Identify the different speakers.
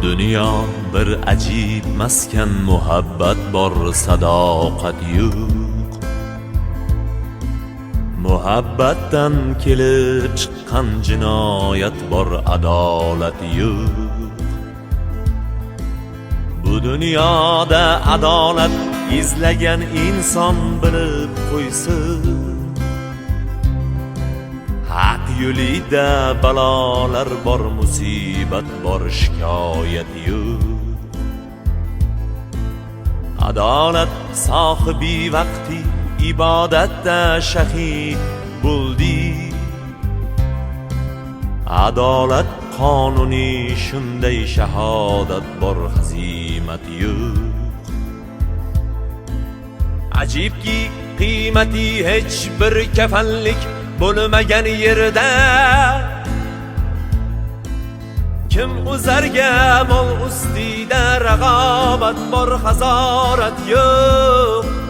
Speaker 1: dunyo bir ajib maskan, muhabbat bor, sadoqat yo'q. Muhabbatdan kelib chiqqan jinoyat bor, adolat yo'q. Bu dunyoda adolat izlagan inson bilib qo'ysin, haq yo'lida balolar bor, musibat bor, shikoyat yo'q. Adolat sohibi vaqti ibodatda shahid bo'ldi. Adolat qonuni shunday, shahodat bor, hazimat yo'q. Ajibki qiymati hech bir kafanlik bo'lmagan yerda, kim o'zarga mol ustida rag'obat bor, hazorat yo'q.